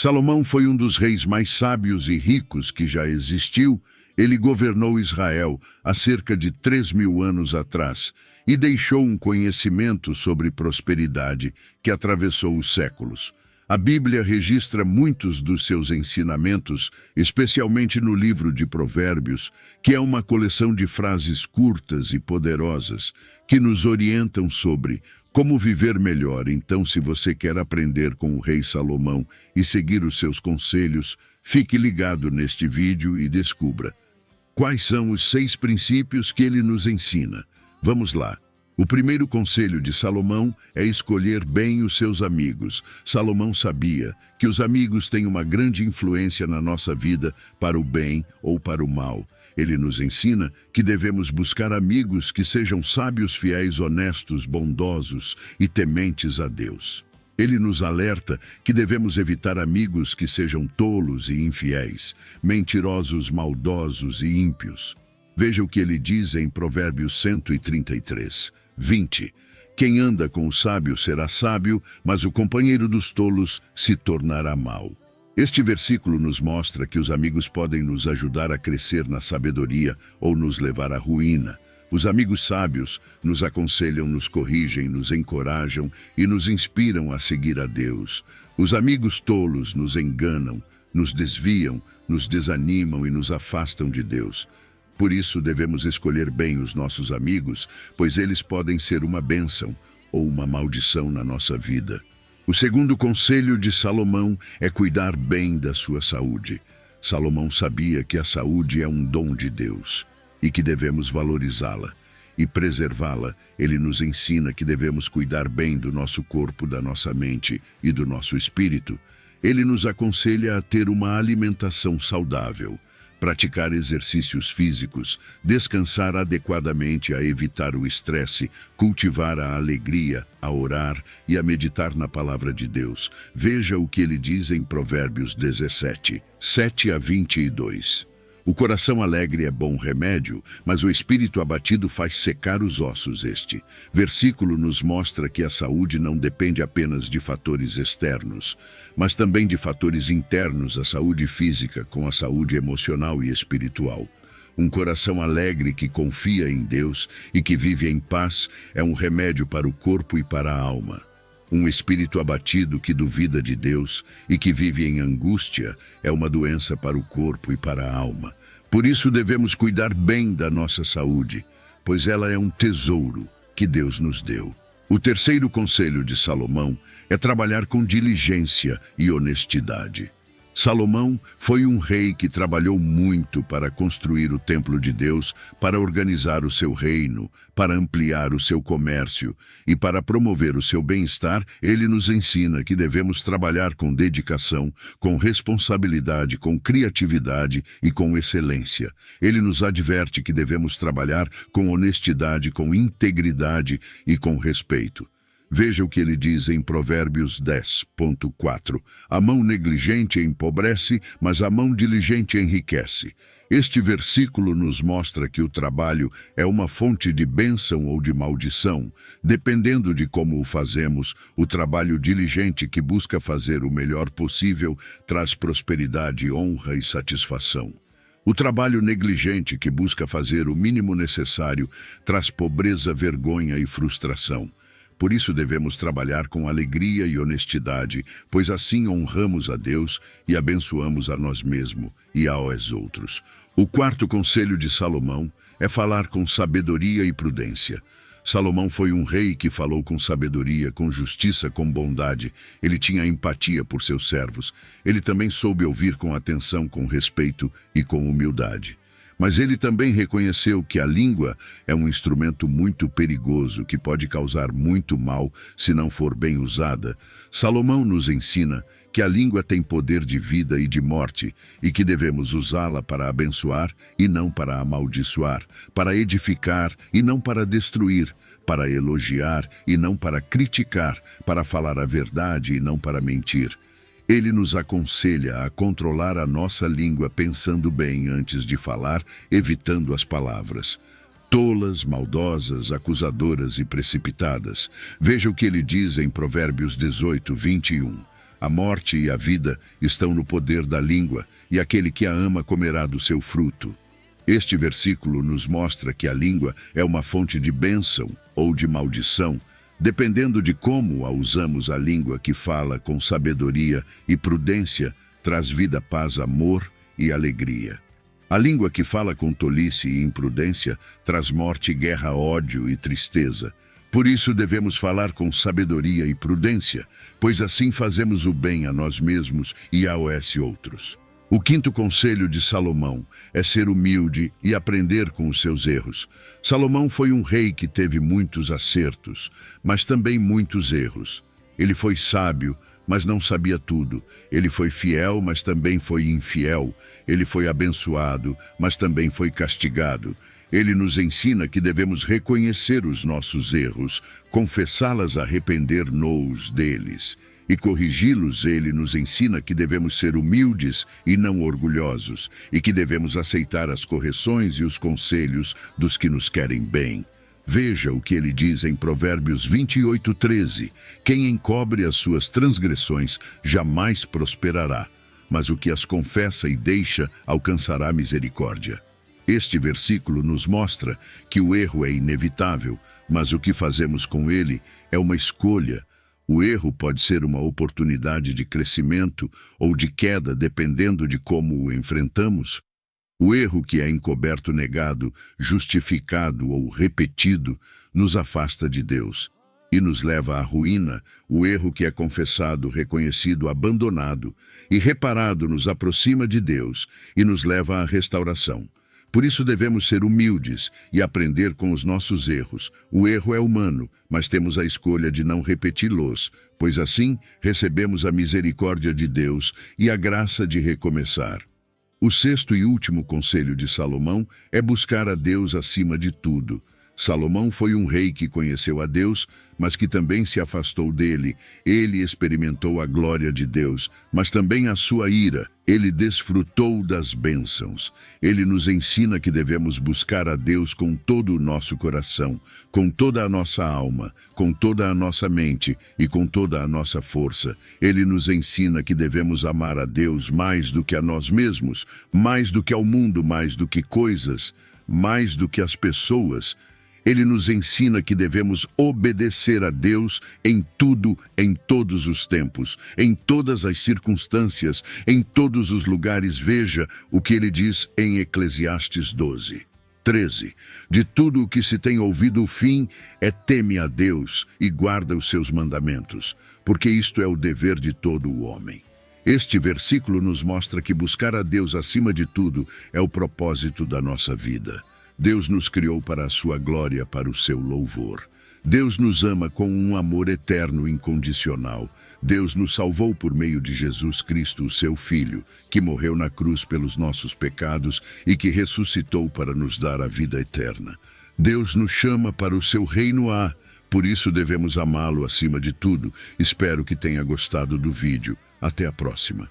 Salomão foi um dos reis mais sábios e ricos que já existiu. Ele governou Israel há cerca de 3.000 anos atrás e deixou um conhecimento sobre prosperidade que atravessou os séculos. A Bíblia registra muitos dos seus ensinamentos, especialmente no livro de Provérbios, que é uma coleção de frases curtas e poderosas que nos orientam sobre como viver melhor. Então, se você quer aprender com o rei Salomão e seguir os seus conselhos, fique ligado neste vídeo e descubra quais são os 6 princípios que ele nos ensina. Vamos lá. O primeiro conselho de Salomão é escolher bem os seus amigos. Salomão sabia que os amigos têm uma grande influência na nossa vida, para o bem ou para o mal. Ele nos ensina que devemos buscar amigos que sejam sábios, fiéis, honestos, bondosos e tementes a Deus. Ele nos alerta que devemos evitar amigos que sejam tolos e infiéis, mentirosos, maldosos e ímpios. Veja o que ele diz em Provérbios 133, 20. Quem anda com o sábio será sábio, mas o companheiro dos tolos se tornará mau. Este versículo nos mostra que os amigos podem nos ajudar a crescer na sabedoria ou nos levar à ruína. Os amigos sábios nos aconselham, nos corrigem, nos encorajam e nos inspiram a seguir a Deus. Os amigos tolos nos enganam, nos desviam, nos desanimam e nos afastam de Deus. Por isso devemos escolher bem os nossos amigos, pois eles podem ser uma bênção ou uma maldição na nossa vida. O segundo conselho de Salomão é cuidar bem da sua saúde. Salomão sabia que a saúde é um dom de Deus e que devemos valorizá-la e preservá-la. Ele nos ensina que devemos cuidar bem do nosso corpo, da nossa mente e do nosso espírito. Ele nos aconselha a ter uma alimentação saudável, praticar exercícios físicos, descansar adequadamente, a evitar o estresse, cultivar a alegria, a orar e a meditar na palavra de Deus. Veja o que ele diz em Provérbios 17, 7 a 22. O coração alegre é bom remédio, mas o espírito abatido faz secar os ossos. Este versículo nos mostra que a saúde não depende apenas de fatores externos, mas também de fatores internos, a saúde física com a saúde emocional e espiritual. Um coração alegre que confia em Deus e que vive em paz é um remédio para o corpo e para a alma. Um espírito abatido que duvida de Deus e que vive em angústia é uma doença para o corpo e para a alma. Por isso devemos cuidar bem da nossa saúde, pois ela é um tesouro que Deus nos deu. O terceiro conselho de Salomão é trabalhar com diligência e honestidade. Salomão foi um rei que trabalhou muito para construir o templo de Deus, para organizar o seu reino, para ampliar o seu comércio e para promover o seu bem-estar. Ele nos ensina que devemos trabalhar com dedicação, com responsabilidade, com criatividade e com excelência. Ele nos adverte que devemos trabalhar com honestidade, com integridade e com respeito. Veja o que ele diz em Provérbios 10.4. A mão negligente empobrece, mas a mão diligente enriquece. Este versículo nos mostra que o trabalho é uma fonte de bênção ou de maldição. Dependendo de como o fazemos, o trabalho diligente que busca fazer o melhor possível traz prosperidade, honra e satisfação. O trabalho negligente que busca fazer o mínimo necessário traz pobreza, vergonha e frustração. Por isso devemos trabalhar com alegria e honestidade, pois assim honramos a Deus e abençoamos a nós mesmos e aos outros. O quarto conselho de Salomão é falar com sabedoria e prudência. Salomão foi um rei que falou com sabedoria, com justiça, com bondade. Ele tinha empatia por seus servos. Ele também soube ouvir com atenção, com respeito e com humildade. Mas ele também reconheceu que a língua é um instrumento muito perigoso que pode causar muito mal se não for bem usada. Salomão nos ensina que a língua tem poder de vida e de morte e que devemos usá-la para abençoar e não para amaldiçoar, para edificar e não para destruir, para elogiar e não para criticar, para falar a verdade e não para mentir. Ele nos aconselha a controlar a nossa língua pensando bem antes de falar, evitando as palavras tolas, maldosas, acusadoras e precipitadas. Veja o que ele diz em Provérbios 18, 21. A morte e a vida estão no poder da língua, e aquele que a ama comerá do seu fruto. Este versículo nos mostra que a língua é uma fonte de bênção ou de maldição, dependendo de como a usamos. A língua que fala com sabedoria e prudência traz vida, paz, amor e alegria. A língua que fala com tolice e imprudência traz morte, guerra, ódio e tristeza. Por isso devemos falar com sabedoria e prudência, pois assim fazemos o bem a nós mesmos e a outros. O quinto conselho de Salomão é ser humilde e aprender com os seus erros. Salomão foi um rei que teve muitos acertos, mas também muitos erros. Ele foi sábio, mas não sabia tudo. Ele foi fiel, mas também foi infiel. Ele foi abençoado, mas também foi castigado. Ele nos ensina que devemos reconhecer os nossos erros, confessá-las, arrepender-nos deles e corrigi-los. Ele nos ensina que devemos ser humildes e não orgulhosos, e que devemos aceitar as correções e os conselhos dos que nos querem bem. Veja o que ele diz em Provérbios 28:13. Quem encobre as suas transgressões jamais prosperará, mas o que as confessa e deixa alcançará misericórdia. Este versículo nos mostra que o erro é inevitável, mas o que fazemos com ele é uma escolha. O erro pode ser uma oportunidade de crescimento ou de queda, dependendo de como o enfrentamos. O erro que é encoberto, negado, justificado ou repetido nos afasta de Deus e nos leva à ruína. O erro que é confessado, reconhecido, abandonado e reparado nos aproxima de Deus e nos leva à restauração. Por isso devemos ser humildes e aprender com os nossos erros. O erro é humano, mas temos a escolha de não repeti-los, pois assim recebemos a misericórdia de Deus e a graça de recomeçar. O sexto e último conselho de Salomão é buscar a Deus acima de tudo. Salomão foi um rei que conheceu a Deus, mas que também se afastou dele. Ele experimentou a glória de Deus, mas também a sua ira. Ele desfrutou das bênçãos. Ele nos ensina que devemos buscar a Deus com todo o nosso coração, com toda a nossa alma, com toda a nossa mente e com toda a nossa força. Ele nos ensina que devemos amar a Deus mais do que a nós mesmos, mais do que ao mundo, mais do que coisas, mais do que as pessoas. Ele nos ensina que devemos obedecer a Deus em tudo, em todos os tempos, em todas as circunstâncias, em todos os lugares. Veja o que ele diz em Eclesiastes 12:13. De tudo o que se tem ouvido, o fim é: teme a Deus e guarda os seus mandamentos, porque isto é o dever de todo o homem. Este versículo nos mostra que buscar a Deus acima de tudo é o propósito da nossa vida. Deus nos criou para a sua glória, para o seu louvor. Deus nos ama com um amor eterno, incondicional. Deus nos salvou por meio de Jesus Cristo, o seu Filho, que morreu na cruz pelos nossos pecados e que ressuscitou para nos dar a vida eterna. Deus nos chama para o seu reino por isso devemos amá-lo acima de tudo. Espero que tenha gostado do vídeo. Até a próxima.